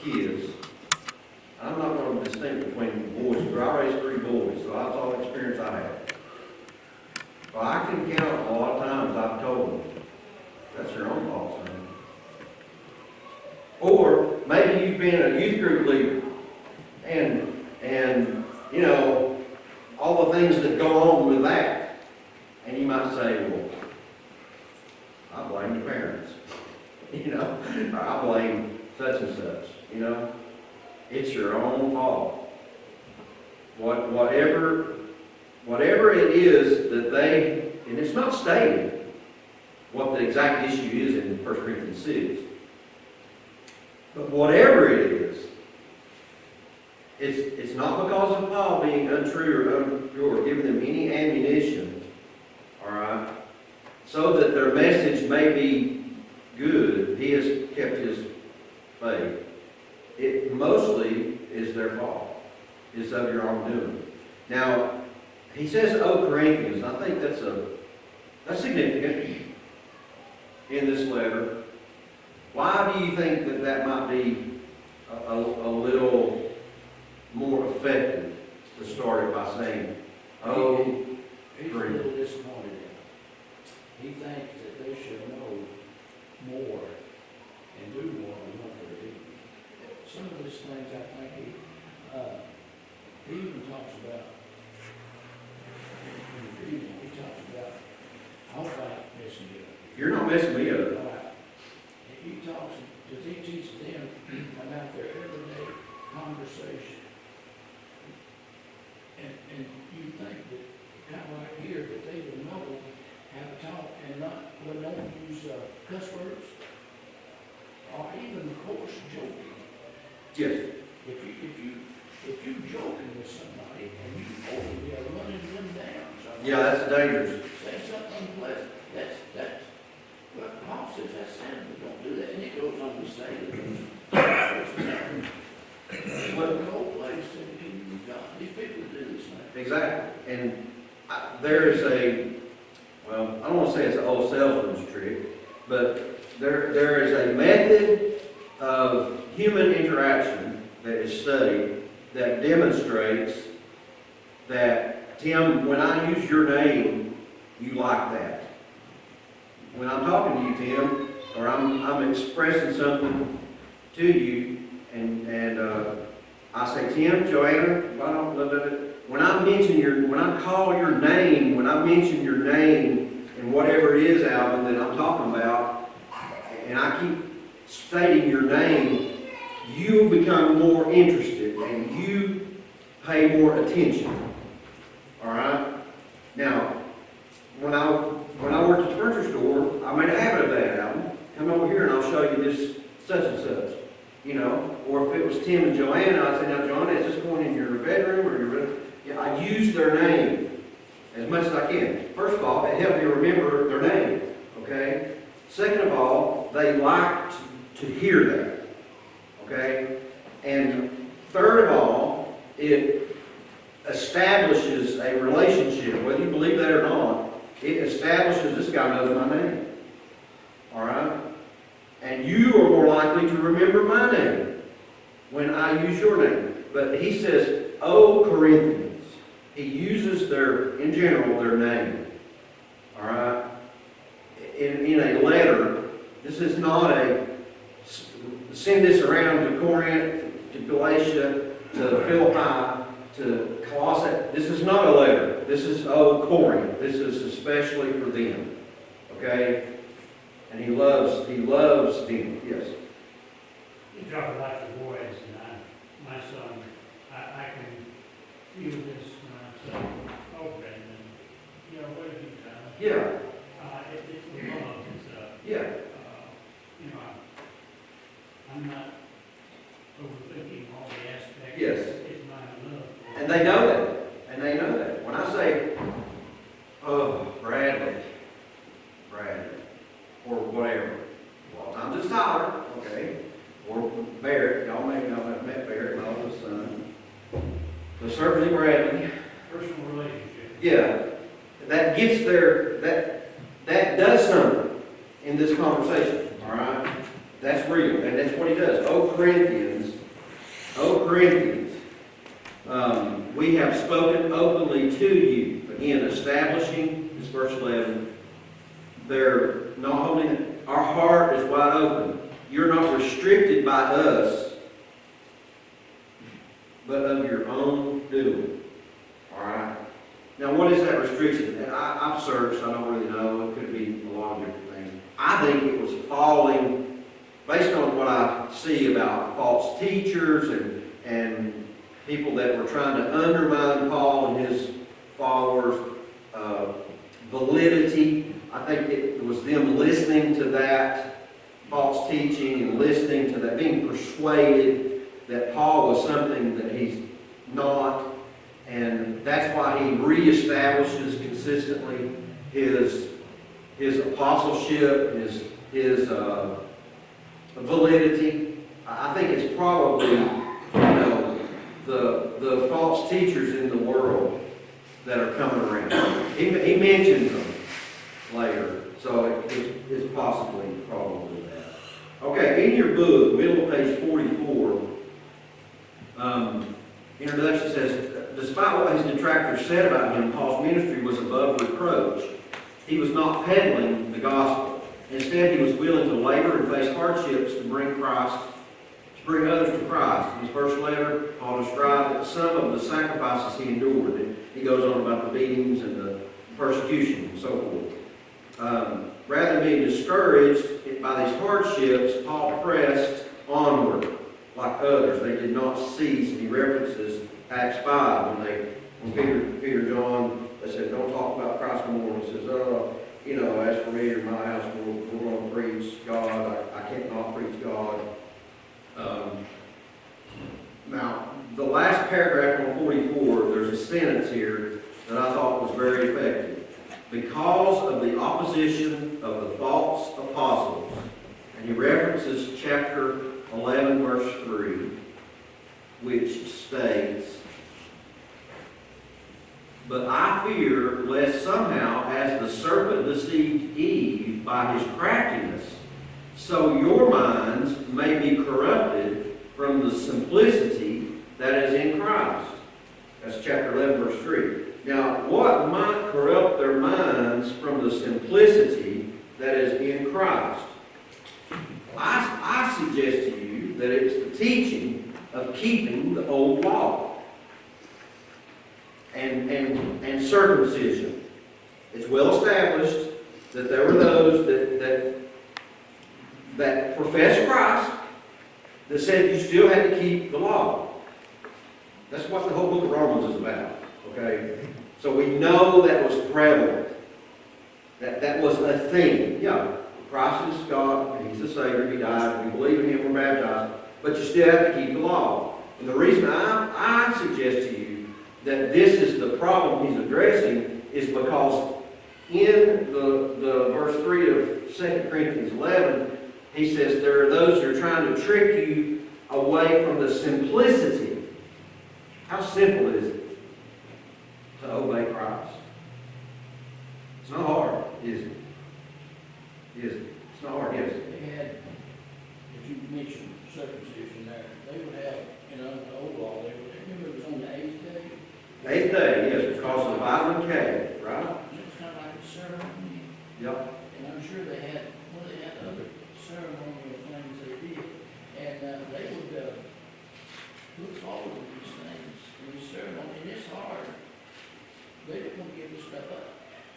kids, I'm not going to distinguish between boys, but I raised 3 boys, so that's all the experience I had. Well, I can count a lot of times I've told them, that's your own fault, son. Or maybe you've been a youth group leader, and you know, all the things that go on with that. And you might say, well, I blame the parents, you know, or I blame such and such, you know. It's your own fault. Whatever it is that they, and it's not stated what the exact issue is in 1 Corinthians 6, but whatever it is, it's not because of Paul being untrue or unpure, giving them any ammunition, all right, so that their message may be good. He has kept his faith. It mostly is their fault. It's of your own doing. Now, he says, "O Corinthians," I think that's significant in this letter. Why do you think that might be a little more effective to start it by saying, "Oh, He's a little disappointed in it. He thinks that they should know more and do more than what they're doing. Some of these things I think he even talks about, in the reading, he talks about, I hope I ain't messing you up. you're not messing me up." Right. He talks, because he teaches them about their everyday conversation. And you think that, kind of like here, that they would know how to talk and don't use cuss words, or even coarse joking. Yes. If you joking with somebody and you are running them down, somebody, Yeah, that's dangerous. say something unpleasant, that's what Paul says, that's sin, but don't do that. And it goes on to say that the whole place in the kingdom of God, these people do this now. Exactly. And there is well, I don't want to say it's an old salesman's trick, but there is a method of human interaction that is studied that demonstrates that, Tim, when I use your name, you like that. When I'm talking to you, Tim, or I'm expressing something to you, and I say, "Tim, Joanna," when I call your name, when I mention your name and whatever it is, Alvin, that I'm talking about, and I keep stating your name, you become more interested and you pay more attention. All right? Now, when I worked at the furniture store, I made a habit of that, Alvin. Come over here and I'll show you this such and such. You know, or if it was Tim and Joanna, I'd say, "Now, Joanna, is this going in your bedroom or your room?" Yeah, I use their name as much as I can. First of all, it helped me remember their name, okay? Second of all, they like to hear that, okay? And third of all, it establishes a relationship. Whether you believe that or not, it establishes, this guy knows my name, all right? And you are more likely to remember my name when I use your name. But he says, "O Corinthians." He uses in general, their name. All right? In a letter, this is not send this around to Corinth, to Galatia, to Philippi, to Colossae. This is not a letter. This is, "O Corinth." This is especially for them. Okay? And he loves them. Yes. You drop it like the boys, and my son, I can feel this when I'm saying, "Oh, Brandon, you know, what have you done?" Yeah. It's the love and stuff. Yeah. You know, I'm not overthinking all the aspects. Yes. It's my love. And they know that. And they know that. When I say, "Oh, Bradley," or whatever. A lot of times it's Tyler, okay? Or Barrett. Y'all may not have met Barrett, my oldest son. But certainly Bradley. Personal relationship. Yeah. That gets there, that does something in this conversation, all right? That's real, and that's what he does. "O Corinthians," Corinthians, we have spoken openly to you. Again, establishing, this verse 11, they're not holding, our heart is wide open. You're not restricted by us, but of your own doing. All right? Now, what is that restriction? I've searched, I don't really know. It could be a lot of different things. I think it was falling, based on what I see about false teachers and people that were trying to undermine Paul and his followers' validity. I think it was them listening to that false teaching and listening to that, being persuaded that Paul was something that he's not. And that's why he reestablishes consistently his apostleship, his validity. I think it's probably, the false teachers in the world that are coming around. He mentions them later, so it's possibly probably that. Okay, in your book, middle of page 44, introduction says, despite what his detractors said about him, Paul's ministry was above reproach. He was not peddling the gospel. Instead, he was willing to labor and face hardships to bring others to Christ. In his first letter, Paul described some of the sacrifices he endured. And he goes on about the beatings and the persecution and so forth. Rather than being discouraged by these hardships, Paul pressed onward like others. They did not cease. And he references Acts 5 when Peter and John, they said, don't talk about Christ no more. He says, as for me or my house, we're going to preach God. I can't not preach God. Now, the last paragraph on 44, there's a sentence here that I thought was very effective. Because of the opposition of the false apostles, and he references chapter 11, verse 3, which states, but I fear lest somehow, as the serpent deceived Eve by his craftiness, so your minds may be corrupted from the simplicity that is in Christ. That's chapter 11, verse 3. Now, what might corrupt their minds from the simplicity that is in Christ? I suggest to you that it's the teaching of keeping the old law and circumcision. It's well established that there were those that professed Christ that said you still had to keep the law. That's what the whole book of Romans is about. Okay? So we know that was prevalent. That was a thing. Yeah, Christ is God, and He's the Savior, He died, we believe in Him, we're baptized, but you still have to keep the law. And the reason I suggest to you that this is the problem he's addressing is because in the verse 3 of 2 Corinthians 11, he says there are those who are trying to trick you away from the simplicity. How simple is it to obey Christ? It's not hard, is it? Is it? It's not hard, is it? They had, as you mentioned, circumcision there, they would have, the old law, they would, remember it was on the 8th day? 8th day, yes, because of the vitamin K, right? It was kind of like a ceremony. Yep. And I'm sure they had other ceremonial things they did. And they would look forward to these things, and these ceremonies, and it's hard. They didn't want to give this stuff up.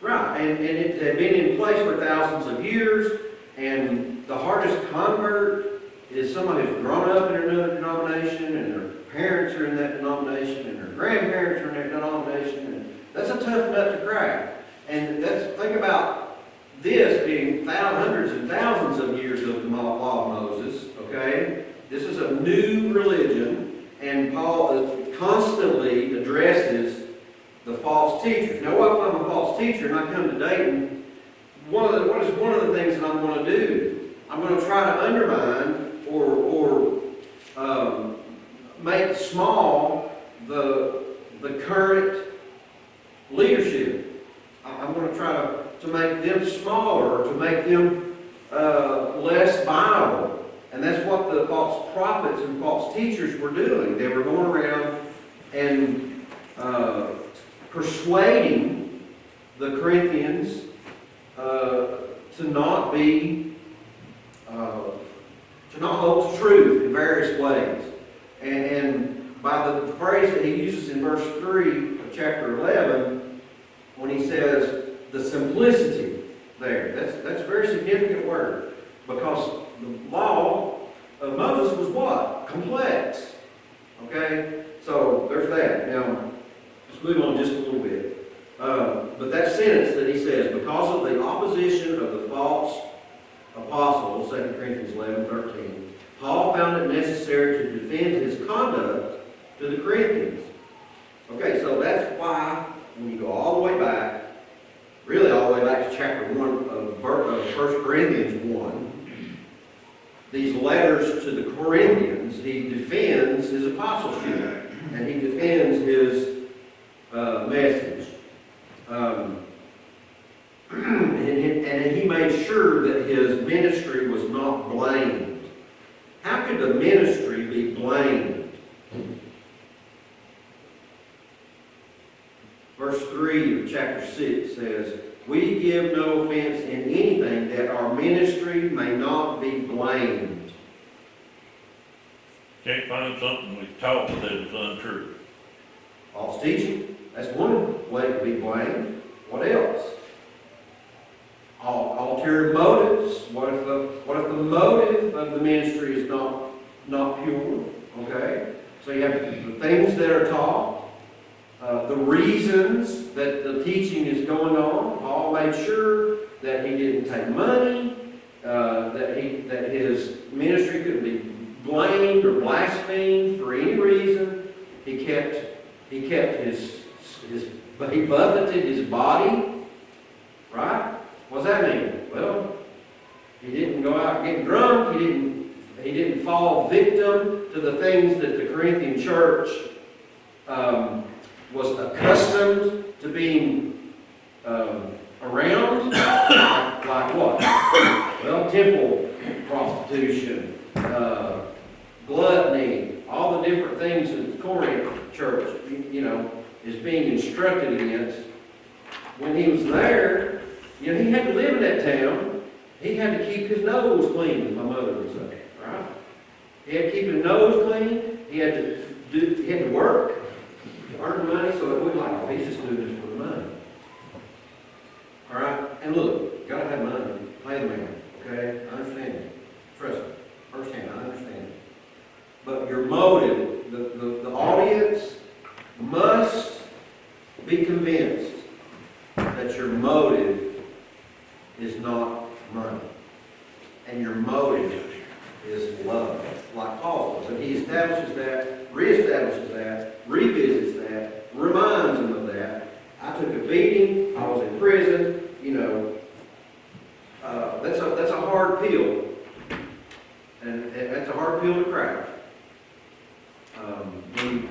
Right, and it had been in place for thousands of years, and the hardest convert is somebody who's grown up in another denomination, and their parents are in that denomination, and their grandparents are in that denomination, and that's a tough nut to crack. And think about this being hundreds and thousands of years of the law of Moses, okay? This is a new religion, and Paul constantly addresses the false teachers. Now, what if I'm a false teacher and I come to Dayton? What is one of the things that I'm going to do? I'm going to try to undermine or make small the current leadership. I'm going to try to make them smaller, to make them less viable. And And that's what the false prophets and false teachers were doing. They were going around and persuading the Corinthians to not hold to truth in various ways. And by the phrase that he uses in verse 3 of chapter 11, when he says the simplicity there, that's a very significant word, because the law of Moses was what? Complex. Okay? So there's that. Now, let's move on just a little bit. But that sentence that he says, because of the opposition of the false apostles, 2 Corinthians 11:13, Paul found it necessary to defend his conduct to the Corinthians. Okay, so that's why, when you go all the way back, really all the way back to chapter 1 of 1 Corinthians 1, these letters to the Corinthians, he defends his apostleship, and he defends his message. And he made sure that his ministry was not blamed. How could the ministry be blamed? Verse 3 of chapter 6 says, "We give no offense in anything, that our ministry may not be blamed." Can't find something we taught that is untrue. False teaching, that's one way to be blamed. What else? Ulterior motives. What if the motive of the ministry is not pure? Okay? So you have the things that are taught, the reasons that the teaching is going on. Paul made sure that he didn't take money, that his ministry couldn't be blamed or blasphemed for any reason. He buffeted his body, right? What's that mean? Well, he didn't go out getting drunk. He didn't fall victim to the things that the Corinthian church was accustomed to being around. Like what? Well, temple prostitution, gluttony, all the different things that the Corinth church, is being instructed against. When he was there, he had to live in that town. He had to keep his nose clean, as my mother would say, right? He had to keep his nose clean. He had to work, to earn money, so it wasn't like, oh, he's just doing this for the money. All right? And look, you gotta have money. Pay the man, okay? I understand it. Trust me. Firsthand, I understand it. But your motive, the audience must be convinced that your motive is not money. And your motive is love. Like Paul does. And he establishes that, reestablishes that, revisits that, reminds them of that. I took a beating, I was in prison, that's a hard pill. And that's a hard pill to crack.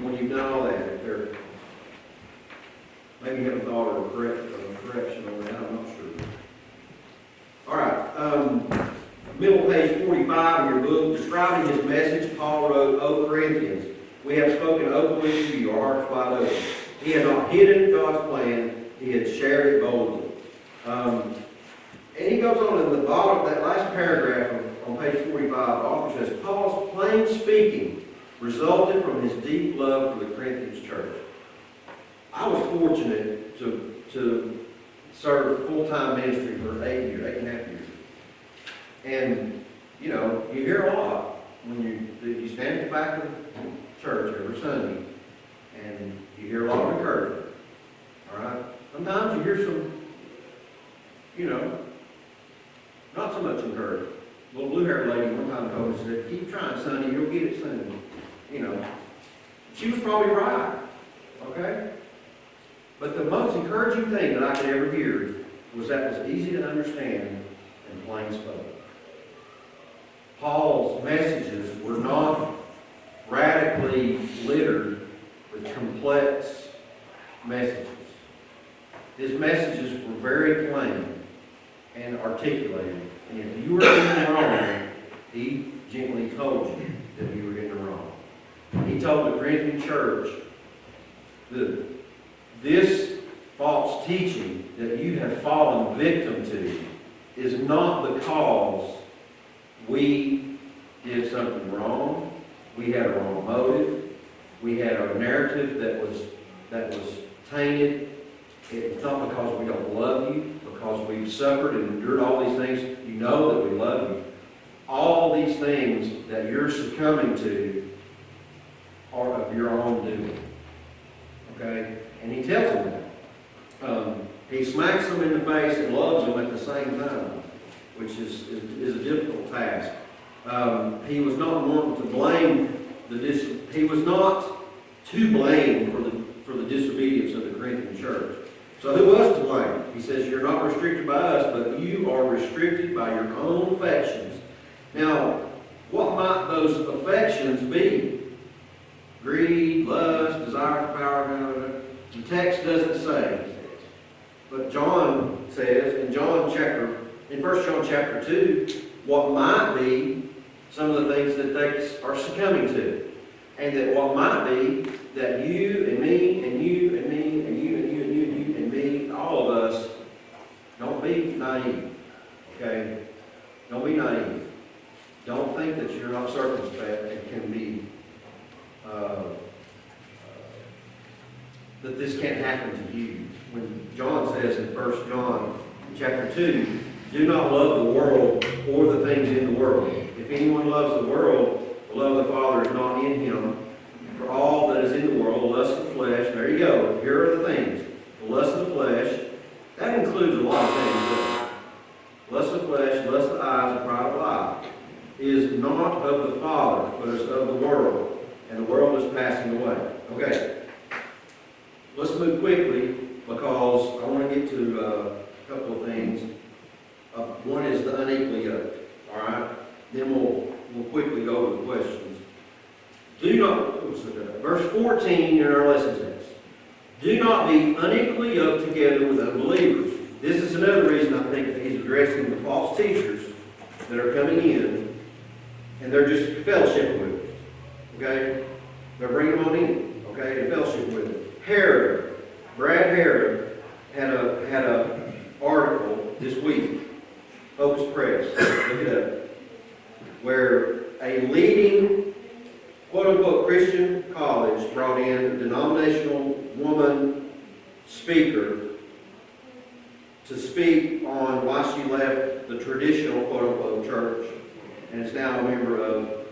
When you've done all that, if there, maybe you have a thought or a correction on that, I'm not sure. All right, middle page 45 in your book, describing his message, Paul wrote, "O Corinthians, we have spoken openly to you, your hearts wide open. He had not hidden God's plan, he had shared it boldly." And he goes on in the bottom of that last paragraph on page 45, the author says, Paul's plain speaking resulted from his deep love for the Corinthians church. I was fortunate to serve full-time ministry for 8 and a half years. And, you hear a lot when you stand at the back of the church every Sunday, and you hear a lot of encouragement. All right? Sometimes you hear some, not so much encouragement. A little blue-haired lady one time told me, she said, "Keep trying, Sonny, you'll get it soon." She was probably right, okay? But the most encouraging thing that I could ever hear was that it was easy to understand and plain spoken. Paul's messages were not radically littered with complex messages. His messages were very plain and articulated. And if you were doing wrong, he gently told you that you were in the wrong. He told the Corinthian church that this false teaching that you have fallen victim to is not because we did something wrong, we had a wrong motive, we had a narrative that was tainted. It's not because we don't love you, because we've suffered and endured all these things. You know that we love you. All these things that you're succumbing to are of your own doing. Okay? And he tells them that. He smacks them in the face and loves them at the same time, which is a difficult task. He was not wanting to blame he was not to blame for the disobedience of the Corinthian church. So who was to blame? He says, you're not restricted by us, but you are restricted by your own affections. Now, what might those affections be? Greed, lust, desire for power. The text doesn't say. But John says in 1 John chapter 2, what might be some of the things that they are succumbing to. And that what might be that you and me and you and me and you and you and you and you and me, all of us, don't be naive. Okay? Don't be naive. Don't think that you're not circumspect and can be, that this can't happen to you. When John says in 1 John chapter 2, do not love the world or the things in the world. If anyone loves the world, the love of the Father is not in him. For all that is in the world, the lust of the flesh, there you go, here are the things. The lust of the flesh, that includes a lot of things. Lust of the flesh, lust of the eyes, and pride of life is not of the Father, but is of the world. And the world is passing away. Okay. Let's move quickly because I want to get to a couple of things. One is the unequally yoked. All right? Then we'll quickly go over the questions. Do not, verse 14 in our lesson text. Do not be unequally yoked together with unbelievers. This is another reason I think that he's addressing the false teachers that are coming in, and they're just fellowship with them. Okay? They're bringing them on in. Okay? And fellowship with them. Brad Herod had a article this week, Focus Press, look it up, where a leading quote-unquote Christian college brought in a denominational woman speaker to speak on why she left the traditional quote-unquote church and is now a member of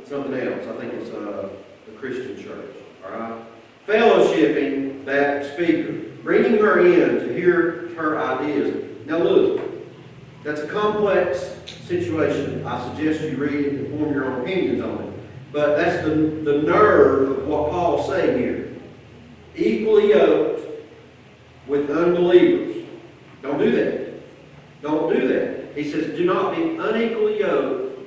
something else. I think it's the Christian church. All right? Fellowshipping that speaker, bringing her in to hear her ideas. Now look, that's a complex situation. I suggest you read it and form your own opinions on it. But that's the nerve of what Paul's saying here. Equally yoked with unbelievers. Don't do that. Don't do that. He says, do not be unequally yoked.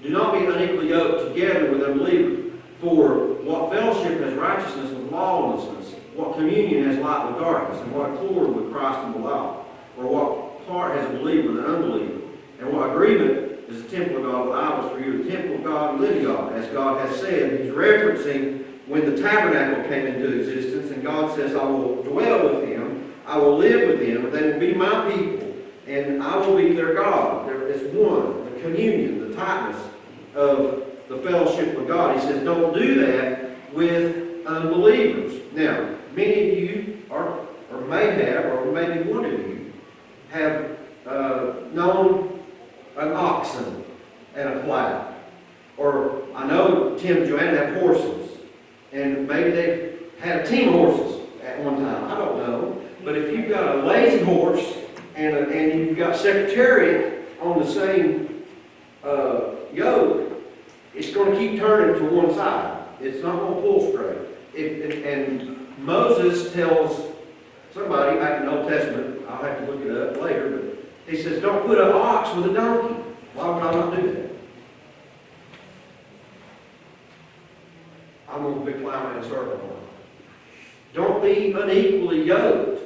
Do not be unequally yoked together with unbelievers. For what fellowship has righteousness with lawlessness? What communion has light with darkness? And what accord with Christ and Belial? Or what part has a believer with an unbeliever? And what agreement is the temple of God with idols for you, the temple of God and living God? As God has said, he's referencing when the tabernacle came into existence, and God says, I will dwell with them, I will live with them, they will be my people, and I will be their God. There is one, the communion, the tightness of the fellowship with God. He says, don't do that with unbelievers. Now, many of you are, or may have, or maybe one of you, have known an oxen and a plow. Or I know Tim and Joanna have horses, and maybe they had a team of horses at one time. I don't know. But if you've got a lazy horse and you've got Secretariat on the same yoke, it's going to keep turning to one side. It's not going to pull straight. And Moses tells somebody back in the Old Testament, I'll have to look it up later, but he says, don't put an ox with a donkey. Why would I not do that? I'm going to be plowing in a circle. Don't be unequally yoked.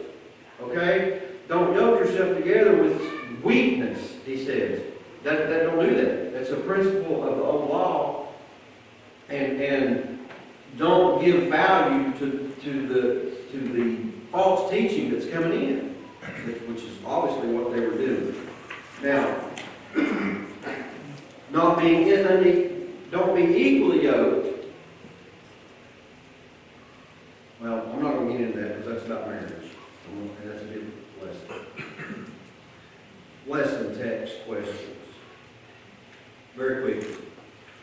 Okay? Don't yoke yourself together with weakness, he says. That don't do that. That's a principle of the old law. And don't give value to the false teaching that's coming in, which is obviously what they were doing. Now, don't be equally yoked. Well, I'm not going to get into that because that's about marriage. And that's a different lesson. Lesson text questions. Very quickly.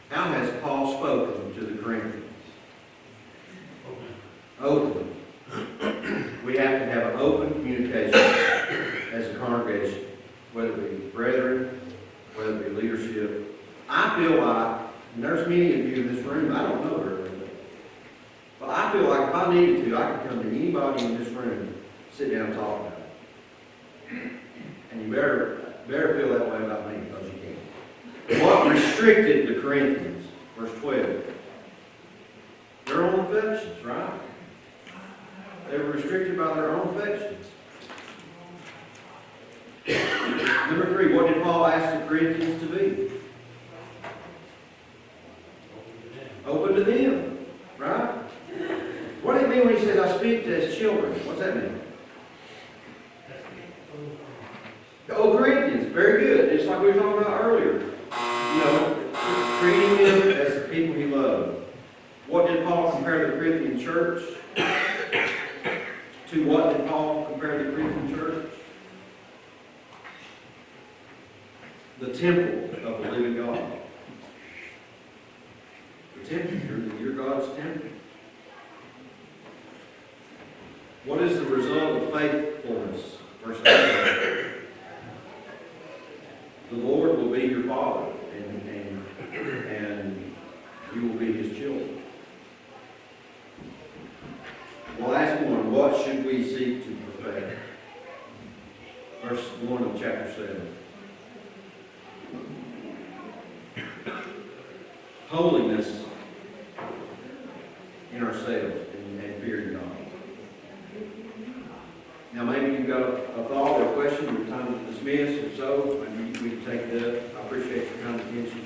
How has Paul spoken to the Corinthians? Openly. We have to have an open communication as a congregation, whether it be brethren, whether it be leadership. I feel like, and there's many of you in this room, I don't know very well, but I feel like if I needed to, I could come to anybody in this room, sit down and talk about it. And you better feel that way about me, because you can. What restricted the Corinthians? Verse 12. Their own affections, right? They were restricted by their own affections. Number 3, what did Paul ask the Corinthians to be? Open to them, right? What do you mean when he says, I speak to as children? What's that mean? Oh, Corinthians, very good. It's like we were talking about earlier. You know, treating them as the people he loved. What did Paul compare the Corinthian church? To what did Paul compare the Corinthian church? The temple of the living God. The temple, you're God's temple. What is the result of faithfulness? Verse 8. The Lord will be your Father, and you will be His children. The last one, what should we seek to perfect? Verse 1 of chapter 7. Holiness in ourselves and fearing God. Now maybe you've got a thought or a question, your time to dismiss. If so, maybe we can take it up. I appreciate your kind attention.